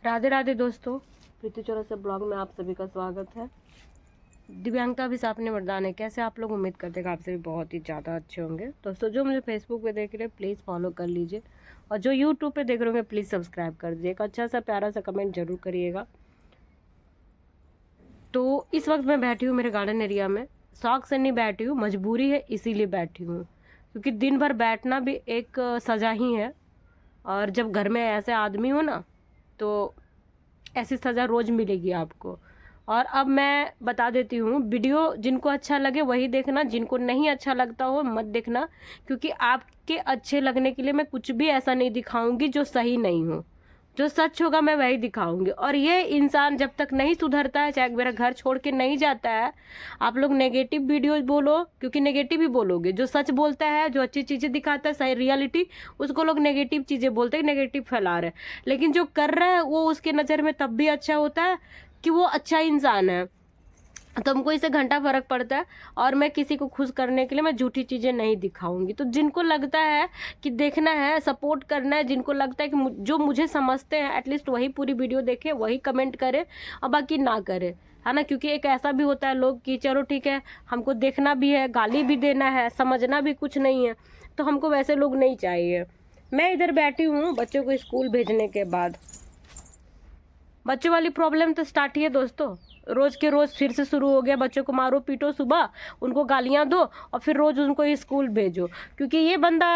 राधे राधे दोस्तों, प्रीति चौरसिया ब्लॉग में आप सभी का स्वागत है। दिव्यांगता अभिशाप ने वरदान है। कैसे आप लोग? उम्मीद करते हैं आपसे भी बहुत ही ज़्यादा अच्छे होंगे। दोस्तों जो मुझे फेसबुक पे देख रहे हैं प्लीज़ फॉलो कर लीजिए, और जो यूट्यूब पे देख रहे होंगे प्लीज़ सब्सक्राइब कर दीजिए। एक अच्छा सा प्यारा सा कमेंट जरूर करिएगा। तो इस वक्त मैं बैठी हूँ मेरे गार्डन एरिया में। शौक से नहीं बैठी हूँ, मजबूरी है इसीलिए बैठी हूँ, क्योंकि दिन भर बैठना भी एक सज़ा ही है। और जब घर में ऐसे आदमी हो ना तो ऐसी सज़ा रोज़ मिलेगी आपको। और अब मैं बता देती हूँ, वीडियो जिनको अच्छा लगे वही देखना, जिनको नहीं अच्छा लगता हो मत देखना, क्योंकि आपके अच्छे लगने के लिए मैं कुछ भी ऐसा नहीं दिखाऊंगी जो सही नहीं हो। जो सच होगा मैं वही दिखाऊंगी। और ये इंसान जब तक नहीं सुधरता है, चाहे मेरा घर छोड़ के नहीं जाता है, आप लोग नेगेटिव वीडियोज बोलो, क्योंकि नेगेटिव ही बोलोगे। जो सच बोलता है, जो अच्छी चीज़ें दिखाता है, सही रियलिटी, उसको लोग नेगेटिव चीज़ें बोलते हैं, नेगेटिव फैला रहे हैं। लेकिन जो कर रहा है वो उसके नज़र में तब भी अच्छा होता है कि वो अच्छा इंसान है। तो हमको इससे घंटा फर्क पड़ता है। और मैं किसी को खुश करने के लिए मैं झूठी चीज़ें नहीं दिखाऊंगी। तो जिनको लगता है कि देखना है, सपोर्ट करना है, जिनको लगता है कि जो मुझे समझते हैं एटलीस्ट वही पूरी वीडियो देखे, वही कमेंट करे, और बाकी ना करे, है ना। क्योंकि एक ऐसा भी होता है लोग कि चलो ठीक है, हमको देखना भी है, गाली भी देना है, समझना भी कुछ नहीं है, तो हमको वैसे लोग नहीं चाहिए। मैं इधर बैठी हूँ बच्चों को स्कूल भेजने के बाद। बच्चों वाली प्रॉब्लम तो स्टार्ट ही है दोस्तों। रोज के रोज फिर से शुरू हो गया। बच्चों को मारो पीटो, सुबह उनको गालियां दो, और फिर रोज उनको स्कूल भेजो। क्योंकि ये बंदा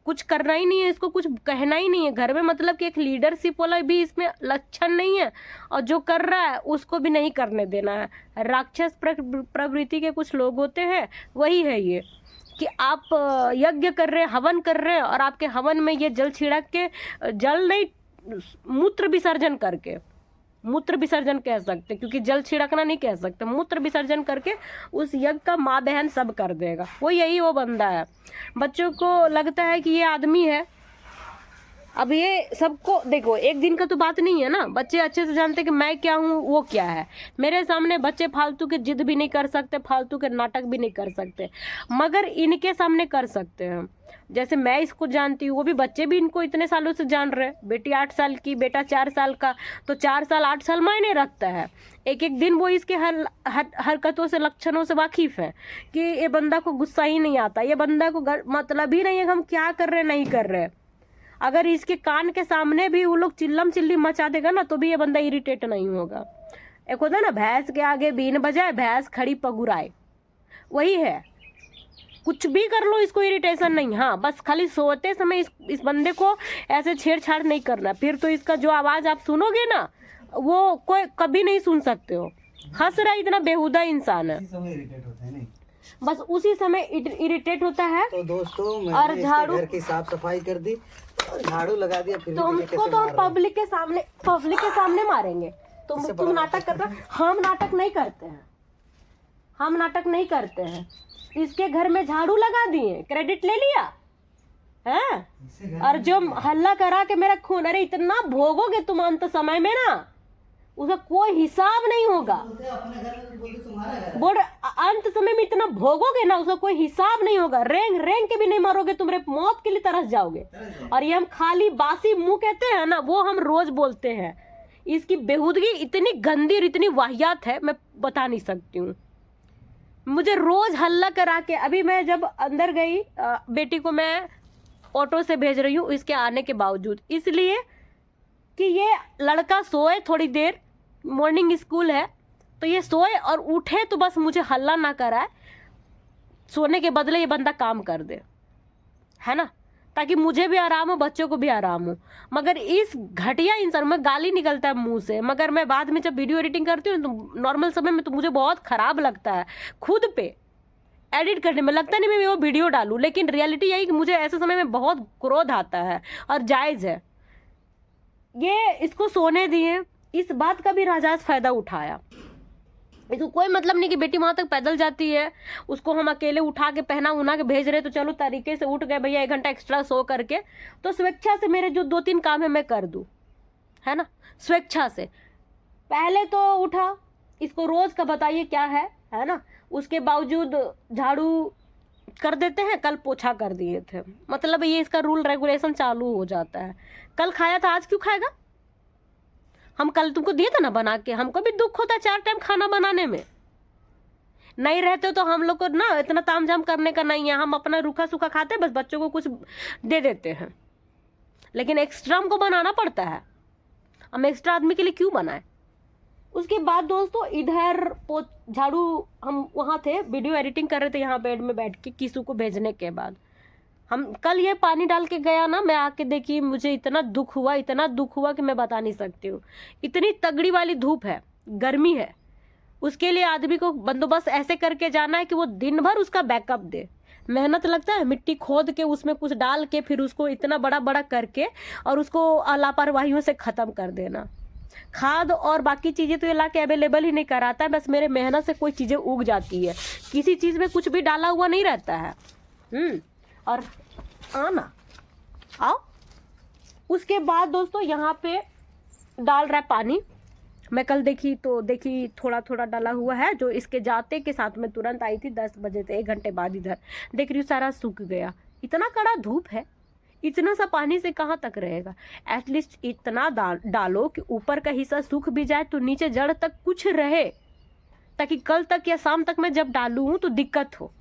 कुछ करना ही नहीं है, इसको कुछ कहना ही नहीं है घर में। मतलब कि एक लीडरशिप वाला भी इसमें लक्षण नहीं है, और जो कर रहा है उसको भी नहीं करने देना है। राक्षस प्रवृत्ति के कुछ लोग होते हैं, वही है ये, कि आप यज्ञ कर रहे हैं, हवन कर रहे हैं, और आपके हवन में ये जल छिड़क के, जल नहीं, मूत्र विसर्जन करके, मूत्र विसर्जन कह सकते, क्योंकि जल छिड़कना नहीं कह सकते, मूत्र विसर्जन करके उस यज्ञ का माँ बहन सब कर देगा। वो बंदा है। बच्चों को लगता है कि ये आदमी है। अब ये सबको देखो, एक दिन का तो बात नहीं है ना। बच्चे अच्छे से जानते कि मैं क्या हूँ, वो क्या है। मेरे सामने बच्चे फालतू के जिद भी नहीं कर सकते, फालतू के नाटक भी नहीं कर सकते, मगर इनके सामने कर सकते हैं। जैसे मैं इसको जानती हूँ, वो भी बच्चे भी इनको इतने सालों से जान रहे हैं। बेटी 8 साल की, बेटा 4 साल का, तो 4 साल 8 साल मायने रखता है। एक एक दिन वो इसके हरकतों से, लक्षणों से वाकिफ है, कि ये बंदा को गुस्सा ही नहीं आता, ये बंदा को मतलब ही नहीं है हम क्या कर रहे नहीं कर रहे। अगर इसके कान के सामने भी वो लोग चिल्लम चिल्ली मचा देगा ना, तो भी ये बंदा इरिटेट नहीं होगा। एक होता है ना, भैंस के आगे बीन बजाए भैंस खड़ी पगुराए, वही है। कुछ भी कर लो इसको इरिटेशन नहीं। हाँ, बस खाली सोते समय इस बंदे को ऐसे छेड़छाड़ नहीं करना, फिर तो इसका जो आवाज़ आप सुनोगे ना वो कोई कभी नहीं सुन सकते हो। हंस रहा इतना बेहुदा इंसान है, बस उसी समय इरिटेट होता है। तो दोस्तों मैंने और झाड़ू, घर की साफ सफाई कर दी, झाड़ू लगा दिया, फिर तो हमको तो हम पब्लिक के सामने मारेंगे। तुम नाटक कर रहे हो। हम नाटक नहीं करते हैं, हम नाटक नहीं करते हैं। इसके घर में झाड़ू लगा दिए, क्रेडिट ले लिया है, और जो हल्ला करा के मेरा खून, अरे इतना भोगोगे तुम अंत समय में ना, उसका कोई हिसाब नहीं होगा। बोल अंत समय में इतना भोगोगे ना, उसका कोई हिसाब नहीं होगा। रेंग रेंग के भी नहीं मारोगे, तुम मौत के लिए तरस जाओगे। और ये हम खाली बासी मुंह कहते हैं ना, वो हम रोज बोलते हैं। इसकी बेहूदगी इतनी गंदी और इतनी वाहियात है, मैं बता नहीं सकती हूँ। मुझे रोज हल्ला करा के, अभी मैं जब अंदर गई, बेटी को मैं ऑटो से भेज रही हूँ इसके आने के बावजूद, इसलिए कि ये लड़का सोए थोड़ी देर, मॉर्निंग स्कूल है, तो ये सोए और उठे तो बस मुझे हल्ला ना कराए। सोने के बदले ये बंदा काम कर दे, है ना, ताकि मुझे भी आराम हो, बच्चों को भी आराम हो। मगर इस घटिया इंसान में गाली निकलता है मुंह से, मगर मैं बाद में जब वीडियो एडिटिंग करती हूँ तो नॉर्मल समय में तो मुझे बहुत खराब लगता है। खुद पे एडिट करने में लगता नहीं मैं वो वीडियो डालूं, लेकिन रियलिटी यही कि मुझे ऐसे समय में बहुत क्रोध आता है, और जायज़ है। ये इसको सोने दिए, इस बात का भी राजाज फायदा उठाया। इसको कोई मतलब नहीं कि बेटी वहां तक पैदल जाती है, उसको हम अकेले उठा के पहना उना के भेज रहे, तो चलो तरीके से उठ गए भैया 1 घंटा एक्स्ट्रा सो करके, तो स्वेच्छा से मेरे जो 2-3 काम है मैं कर दूं, है ना, स्वेच्छा से। पहले तो उठा, इसको रोज का बताइए क्या है ना। उसके बावजूद झाड़ू कर देते हैं, कल पोछा कर दिए थे, मतलब ये इसका रूल रेगुलेशन चालू हो जाता है। कल खाया था, आज क्यों खाएगा? हम कल तुमको दिए थे ना बना के, हमको भी दुख होता है 4 टाइम खाना बनाने में। नहीं रहते तो हम लोग को ना इतना तामझाम करने का नहीं है, हम अपना रूखा सूखा खाते हैं, बस बच्चों को कुछ दे देते हैं। लेकिन एक्स्ट्रा हमको बनाना पड़ता है, हम एक्स्ट्रा आदमी के लिए क्यों बनाए। उसके बाद दोस्तों इधर झाड़ू, हम वहाँ थे वीडियो एडिटिंग कर रहे थे यहाँ बेड में बैठ के, किसू को भेजने के बाद हम कल ये पानी डाल के गया ना, मैं आके देखी, मुझे इतना दुख हुआ, इतना दुख हुआ कि मैं बता नहीं सकती हूँ। इतनी तगड़ी वाली धूप है, गर्मी है, उसके लिए आदमी को बंदोबस्त ऐसे करके जाना है कि वो दिन भर उसका बैकअप दे। मेहनत लगता है, मिट्टी खोद के उसमें कुछ डाल के फिर उसको इतना बड़ा बड़ा करके और उसको लापरवाहियों से ख़त्म कर देना। खाद और बाकी चीज़ें तो ये ला के अवेलेबल ही नहीं कराता है, बस मेरे मेहनत से कोई चीज़ें उग जाती है, किसी चीज़ में कुछ भी डाला हुआ नहीं रहता है। और आना आओ। उसके बाद दोस्तों यहाँ पे डाल रहा है पानी, मैं कल देखी तो देखी थोड़ा थोड़ा डाला हुआ है, जो इसके जाते के साथ में तुरंत आई थी 10 बजे थे, 1 घंटे बाद इधर देख रही हूँ सारा सूख गया। इतना कड़ा धूप है, इतना सा पानी से कहाँ तक रहेगा। एटलीस्ट इतना डालो कि ऊपर का हिस्सा सूख भी जाए तो नीचे जड़ तक कुछ रहे, ताकि कल तक या शाम तक मैं जब डालूँ तो दिक्कत हो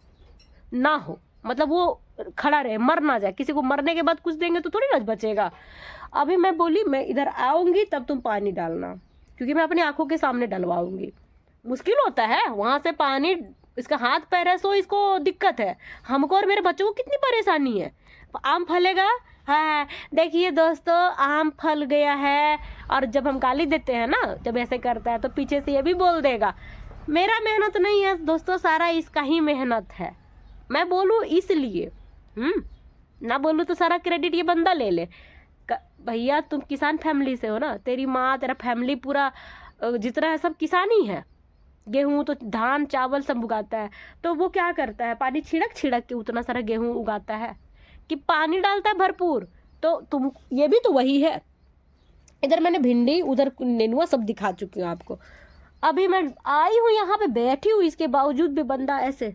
ना हो, मतलब वो खड़ा रहे, मर ना जाए। किसी को मरने के बाद कुछ देंगे तो थोड़ी ना बचेगा। अभी मैं बोली मैं इधर आऊँगी तब तुम पानी डालना, क्योंकि मैं अपनी आंखों के सामने डलवाऊंगी। मुश्किल होता है वहाँ से पानी, इसका हाथ पैर है सो इसको दिक्कत है, हमको और मेरे बच्चों को कितनी परेशानी है। आम फलेगा, हाँ देखिए दोस्तों आम फल गया है। और जब हम गाली देते हैं ना, जब ऐसे करता है तो पीछे से ये भी बोल देगा मेरा मेहनत नहीं है दोस्तों, सारा इसका ही मेहनत है। मैं बोलूँ इसलिए, ना बोलूँ तो सारा क्रेडिट ये बंदा ले ले। भैया तुम किसान फैमिली से हो ना, तेरी माँ तेरा फैमिली पूरा जितना है सब किसान ही है। गेहूँ तो धान चावल सब उगाता है, तो वो क्या करता है, पानी छिड़क छिड़क के उतना सारा गेहूँ उगाता है कि पानी डालता है भरपूर। तो तुम ये भी तो वही है। इधर मैंने भिंडी, उधर नेनुआ सब दिखा चुकी हूँ आपको। अभी मैं आई हूँ यहाँ पे बैठी हूँ, इसके बावजूद भी बंदा ऐसे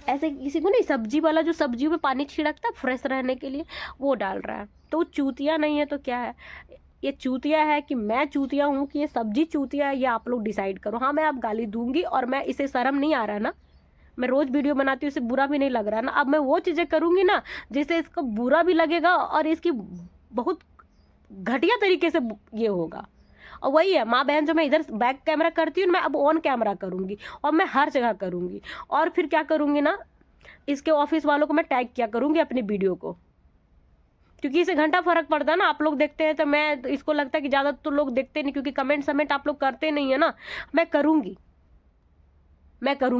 ऐसे किसी को नहीं, सब्जी वाला जो सब्जियों में पानी छिड़कता है फ्रेश रहने के लिए, वो डाल रहा है। तो चूतिया नहीं है तो क्या है, ये चूतिया है कि मैं चूतिया हूँ कि ये सब्जी चूतिया है, ये आप लोग डिसाइड करो। हाँ मैं आप गाली दूंगी, और मैं इसे शर्म नहीं आ रहा ना, मैं रोज़ वीडियो बनाती हूँ, इसे बुरा भी नहीं लग रहा ना। अब मैं वो चीज़ें करूँगी ना जिससे इसको बुरा भी लगेगा और इसकी बहुत घटिया तरीके से ये होगा। और वही है माँ बहन, जो मैं इधर बैक कैमरा करती हूँ मैं अब ऑन कैमरा करूँगी, और मैं हर जगह करूँगी। और फिर क्या करूँगी ना, इसके ऑफिस वालों को मैं टैग किया करूँगी अपनी वीडियो को, क्योंकि इसे घंटा फर्क पड़ता है ना। आप लोग देखते हैं तो मैं तो इसको लगता है कि ज़्यादा तो लोग देखते नहीं, क्योंकि कमेंट आप लोग करते नहीं है ना। मैं करूँगी,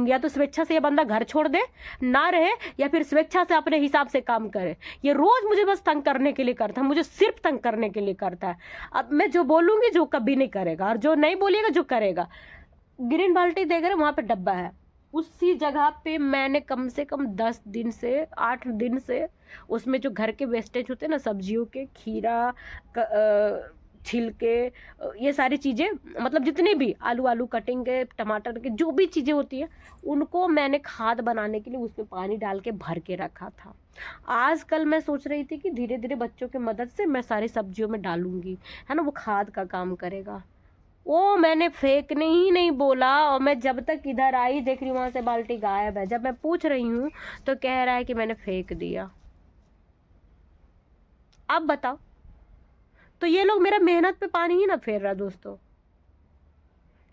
या तो स्वेच्छा से ये बंदा घर छोड़ दे ना रहे, या फिर स्वेच्छा से अपने हिसाब से काम करे। ये रोज़ मुझे बस तंग करने के लिए करता है, मुझे सिर्फ तंग करने के लिए करता है। अब मैं जो बोलूँगी जो कभी नहीं करेगा, और जो नहीं बोलिएगा जो करेगा। ग्रीन बाल्टी देख रहे वहाँ पे डब्बा है, उसी जगह पे मैंने कम से कम 10 दिन से 8 दिन से उसमें जो घर के वेस्टेज होते हैं ना, सब्जियों के, खीरा छिलके, ये सारी चीज़ें, मतलब जितने भी आलू कटिंग के, टमाटर के, जो भी चीज़ें होती है, उनको मैंने खाद बनाने के लिए उसमें पानी डाल के भर के रखा था। आजकल मैं सोच रही थी कि धीरे धीरे बच्चों की मदद से मैं सारी सब्जियों में डालूंगी, है ना, वो खाद का काम करेगा। वो मैंने फेंकने ही नहीं बोला, और मैं जब तक इधर आई देख रही हूँ वहाँ से बाल्टी गायब है। जब मैं पूछ रही हूँ तो कह रहा है कि मैंने फेंक दिया। अब बताओ, तो ये लोग मेरा मेहनत पे पानी ही ना फेर रहा दोस्तों,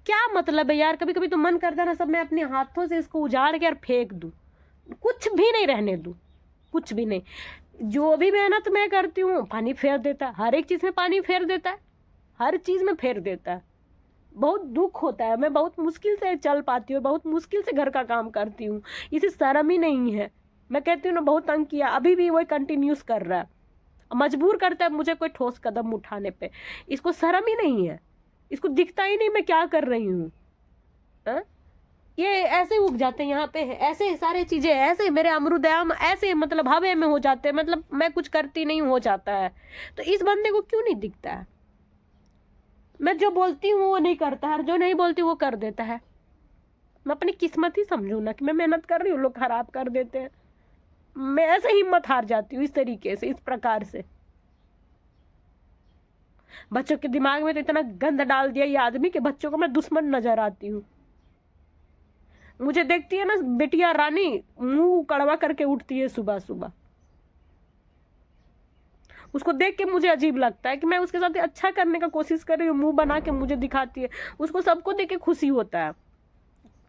क्या मतलब है यार। कभी कभी तो मन करता है ना सब मैं अपने हाथों से इसको उजाड़ के और फेंक दूँ, कुछ भी नहीं रहने दूँ, कुछ भी नहीं। जो भी मेहनत मैं करती हूँ पानी फेर देता है, हर एक चीज़ में पानी फेर देता है, हर चीज़ में फेर देता है। बहुत दुख होता है, मैं बहुत मुश्किल से चल पाती हूँ, बहुत मुश्किल से घर का काम करती हूँ, इसे शर्म ही नहीं है। मैं कहती हूँ ना बहुत तंग किया, अभी भी वही कंटिन्यूस कर रहा है, मजबूर करता है मुझे कोई ठोस कदम उठाने पे। इसको शर्म ही नहीं है, इसको दिखता ही नहीं मैं क्या कर रही हूँ। ये ऐसे उग जाते हैं यहाँ पे, ऐसे सारे चीज़ें, ऐसे मेरे अमरूद आम ऐसे मतलब हवा में हो जाते हैं, मतलब मैं कुछ करती नहीं हो जाता है। तो इस बंदे को क्यों नहीं दिखता है, मैं जो बोलती हूँ वो नहीं करता है, और जो नहीं बोलती वो कर देता है। मैं अपनी किस्मत ही समझूँ ना कि मैं मेहनत कर रही हूँ, लोग खराब कर देते हैं। मैं ऐसे हिम्मत हार जाती हूँ इस तरीके से, इस प्रकार से। बच्चों के दिमाग में तो इतना गंद डाल दिया ये आदमी कि बच्चों को मैं दुश्मन नजर आती हूँ। मुझे देखती है ना बेटिया रानी, मुंह कड़वा करके उठती है सुबह सुबह। उसको देख के मुझे अजीब लगता है कि मैं उसके साथ अच्छा करने का कोशिश कर रही हूँ, मुंह बना के मुझे दिखाती है। उसको सबको देख के खुशी होता है,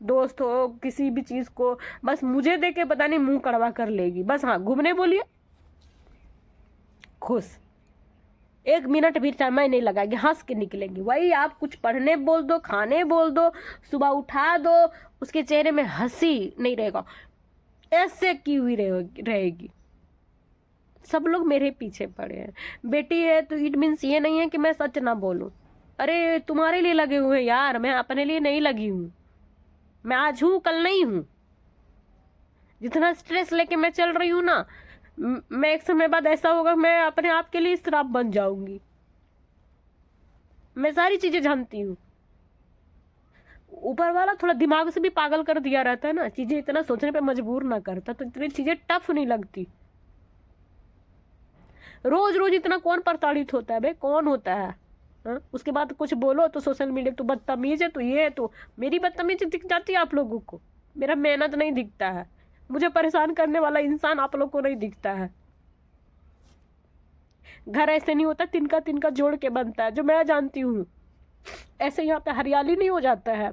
दोस्त हो किसी भी चीज को, बस मुझे देख के पता नहीं मुंह कड़वा कर लेगी। बस हाँ घूमने बोलिए खुश, 1 मिनट भी समय नहीं लगाएगी, हंस के निकलेंगी। वही आप कुछ पढ़ने बोल दो, खाने बोल दो, सुबह उठा दो, उसके चेहरे में हंसी नहीं रहेगा, ऐसे की हुई रहेगी। सब लोग मेरे पीछे पड़े हैं। बेटी है तो इट मीन्स ये नहीं है कि मैं सच ना बोलूं। अरे तुम्हारे लिए लगे हुए हैं यार, मैं अपने लिए नहीं लगी हूं। मैं आज हूं कल नहीं हूं। जितना स्ट्रेस लेके मैं चल रही हूं ना, मैं एक समय बाद ऐसा होगा मैं अपने आप के लिए श्राप बन जाऊंगी। मैं सारी चीजें जानती हूँ। ऊपर वाला थोड़ा दिमाग से भी पागल कर दिया रहता है ना, चीजें इतना सोचने पे मजबूर ना करता तो इतनी चीजें टफ नहीं लगती। रोज रोज इतना कौन प्रताड़ित होता है बे, कौन होता है हा? उसके बाद कुछ बोलो तो सोशल मीडिया तो बदतमीज है, तो ये है, तो मेरी बदतमीजी दिख जाती है आप लोगों को। मेरा मेहनत नहीं दिखता है, मुझे परेशान करने वाला इंसान आप लोग को नहीं दिखता है। घर ऐसे नहीं होता तिनका तिनका जोड़ के बनता है, जो मैं जानती हूँ। ऐसे यहाँ पे हरियाली नहीं हो जाता है,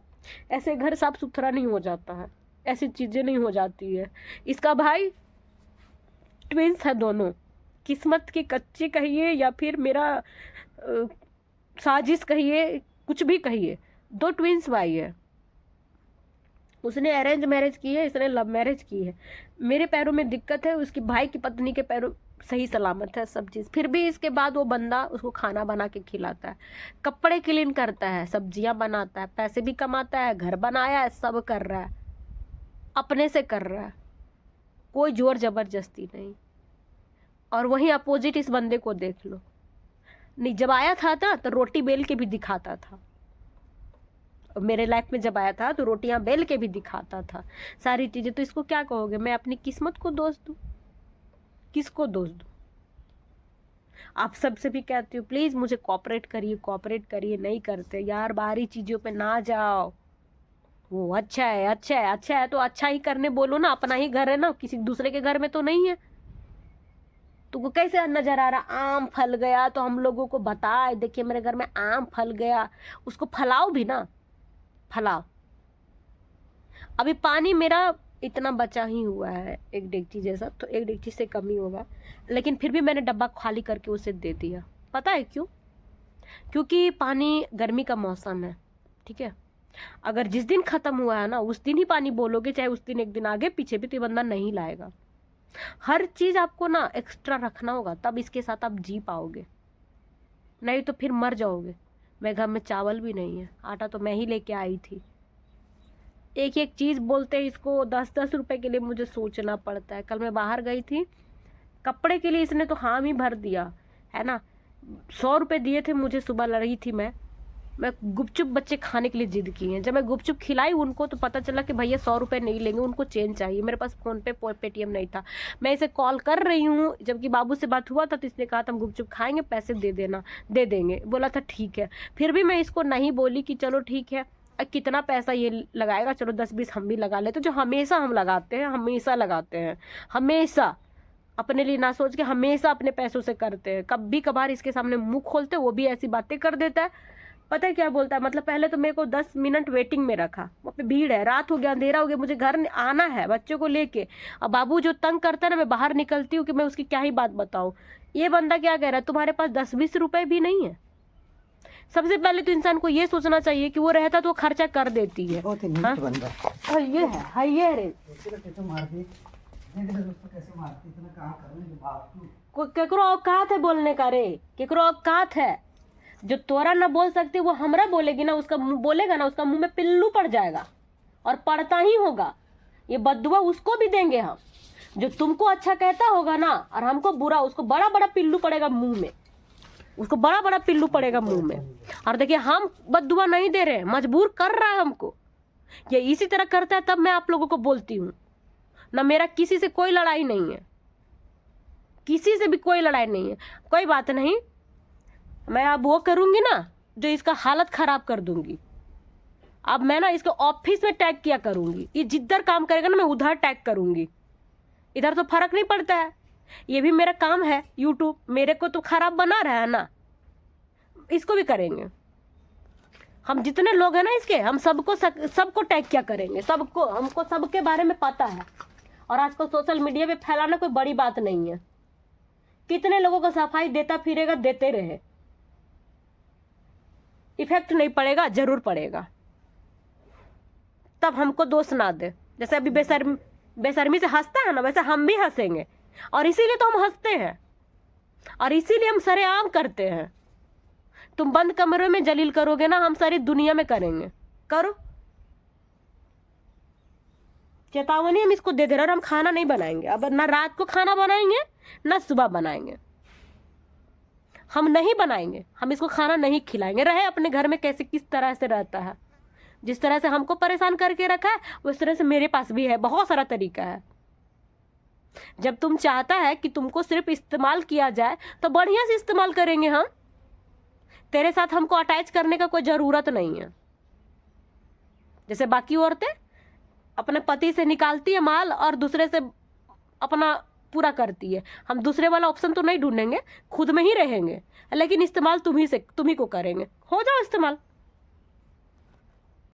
ऐसे घर साफ सुथरा नहीं हो जाता है, ऐसी चीजें नहीं हो जाती है। इसका भाई ट्विंस है दोनों, किस्मत की कच्ची कहिए या फिर मेरा साजिश कहिए, कुछ भी कहिए, 2 ट्विंस भाई है। उसने अरेंज मैरिज की है, इसने लव मैरिज की है। मेरे पैरों में दिक्कत है, उसकी भाई की पत्नी के पैरों सही सलामत है सब चीज़। फिर भी इसके बाद वो बंदा उसको खाना बना के खिलाता है, कपड़े क्लीन करता है, सब्जियां बनाता है, पैसे भी कमाता है, घर बनाया है, सब कर रहा है, अपने से कर रहा है, कोई जोर जबरदस्ती नहीं। और वहीं अपोजिट इस बंदे को देख लो, नहीं जब आया था ना तो रोटी बेल के भी दिखाता था। मेरे लाइफ में जब आया था तो रोटियां बेल के भी दिखाता था, सारी चीजें। तो इसको क्या कहोगे? मैं अपनी किस्मत को दोष दूं? किसको दोष दूं? आप सबसे भी कहती हूँ प्लीज मुझे कोऑपरेट करिए, कोऑपरेट करिए, नहीं करते यार। बाहरी चीजों पे ना जाओ। वो अच्छा है, अच्छा है, अच्छा है तो अच्छा ही करने बोलो ना, अपना ही घर है ना, किसी दूसरे के घर में तो नहीं है। तुमको कैसे नजर आ रहा आम फल गया तो हम लोगों को बताए, देखिए मेरे घर में आम फल गया, उसको फलाओ भी ना, फलाओ। अभी पानी मेरा इतना बचा ही हुआ है, 1 डेगची जैसा, तो 1 डेगची से कम ही होगा, लेकिन फिर भी मैंने डब्बा खाली करके उसे दे दिया। पता है क्यों? क्योंकि पानी गर्मी का मौसम है, ठीक है। अगर जिस दिन खत्म हुआ है ना उस दिन ही पानी बोलोगे, चाहे उस दिन 1 दिन आगे पीछे भी, तो ये बंदा नहीं लाएगा। हर चीज आपको ना एक्स्ट्रा रखना होगा, तब इसके साथ आप जी पाओगे, नहीं तो फिर मर जाओगे। मेरे घर में चावल भी नहीं है, आटा तो मैं ही लेके आई थी। एक एक चीज बोलते हैं इसको 10-10 रुपए के लिए मुझे सोचना पड़ता है। कल मैं बाहर गई थी, कपड़े के लिए इसने तो हाँ ही भर दिया है ना। 100 रुपए दिए थे मुझे, सुबह लड़ी थी मैं गुपचुप बच्चे खाने के लिए जिद की हैं। जब मैं गुपचुप खिलाई उनको तो पता चला कि भैया 100 रुपए नहीं लेंगे, उनको चेंज चाहिए। मेरे पास फोन पे पेटीएम नहीं था। मैं इसे कॉल कर रही हूँ, जबकि बाबू से बात हुआ था तो इसने कहा था हम गुपचुप खाएंगे, पैसे दे देना, दे देंगे। बोला था ठीक है। फिर भी मैं इसको नहीं बोली कि चलो ठीक है, कितना पैसा ये लगाएगा, चलो 10-20 हम भी लगा लेते, जो हमेशा हम लगाते हैं, हमेशा लगाते हैं, हमेशा अपने लिए ना सोच के हमेशा अपने पैसों से करते हैं। कभी कभार इसके सामने मुंह खोलते वो भी ऐसी बातें कर देता है। पता है क्या बोलता है? मतलब पहले तो मेरे को 10 मिनट वेटिंग में रखा, वहाँ पे भीड़ है, रात हो गया, अंधेरा हो गया, मुझे घर आना है बच्चों को लेके। अब बाबू जो तंग करता है ना, मैं बाहर निकलती हूँ कि मैं उसकी क्या ही बात बताऊँ। ये बंदा क्या कह रहा है, तुम्हारे पास 10-20 रुपए भी नहीं है। सबसे पहले तो इंसान को ये सोचना चाहिए कि वो रहता तो वो खर्चा कर देती है। बहुत ही नीच बंदा और ये है ये रे कैसे मारती, कैसे मारती, इतना काम कर रही है बाप तू। केकरो औकात है बोलने का रे, केकरो औकात है। जो तोरा ना बोल सकते वो हमरा बोलेगी ना, उसका मुंह बोलेगा ना, उसका मुंह में पिल्लू पड़ जाएगा, और पड़ता ही होगा। ये बददुआ उसको भी देंगे हम। जो तुमको अच्छा कहता होगा ना और हमको बुरा, उसको बड़ा बड़ा पिल्लू पड़ेगा मुंह में, उसको बड़ा बड़ा पिल्लू पड़ेगा मुंह में। और देखिए हम बददुआ नहीं दे रहे हैं, मजबूर कर रहा है हमको। ये इसी तरह करता है तब मैं आप लोगों को बोलती हूँ ना। मेरा किसी से कोई लड़ाई नहीं है, किसी से भी कोई लड़ाई नहीं है। कोई बात नहीं, मैं अब वो करूँगी ना जो इसका हालत ख़राब कर दूँगी। अब मैं ना इसको ऑफिस में टैग किया करूँगी, ये जिधर काम करेगा ना मैं उधर टैग करूँगी। इधर तो फ़र्क नहीं पड़ता है, ये भी मेरा काम है। यूट्यूब मेरे को तो ख़राब बना रहा है ना, इसको भी करेंगे। हम जितने लोग हैं ना इसके, हम सबको टैग किया करेंगे, सबको। हमको सबके बारे में पता है। और आजकल सोशल मीडिया पे फैलाना कोई बड़ी बात नहीं है। कितने लोगों को सफाई देता फिरेगा, देते रहे, इफेक्ट नहीं पड़ेगा, जरूर पड़ेगा। तब हमको दोष ना दे। जैसे अभी बेशर्मी से हंसता है ना, वैसे हम भी हंसेंगे। और इसीलिए तो हम हंसते हैं, और इसीलिए हम सरेआम करते हैं। तुम बंद कमरे में जलील करोगे ना, हम सारी दुनिया में करेंगे। करो, चेतावनी हम इसको दे दे रहे। और हम खाना नहीं बनाएंगे अब, ना रात को खाना बनाएंगे ना सुबह बनाएंगे। हम नहीं बनाएंगे, हम इसको खाना नहीं खिलाएंगे। रहे अपने घर में कैसे किस तरह से रहता है, जिस तरह से हमको परेशान करके रखा है उस तरह से मेरे पास भी है। बहुत सारा तरीका है। जब तुम चाहता है कि तुमको सिर्फ इस्तेमाल किया जाए तो बढ़िया से इस्तेमाल करेंगे हम। तेरे साथ हमको अटैच करने का कोई ज़रूरत नहीं है। जैसे बाकी औरतें अपने पति से निकालती है माल और दूसरे से अपना पूरा करती है, हम दूसरे वाला ऑप्शन तो नहीं ढूंढेंगे, खुद में ही रहेंगे। लेकिन इस्तेमाल तुम ही को करेंगे। हो जाओ इस्तेमाल।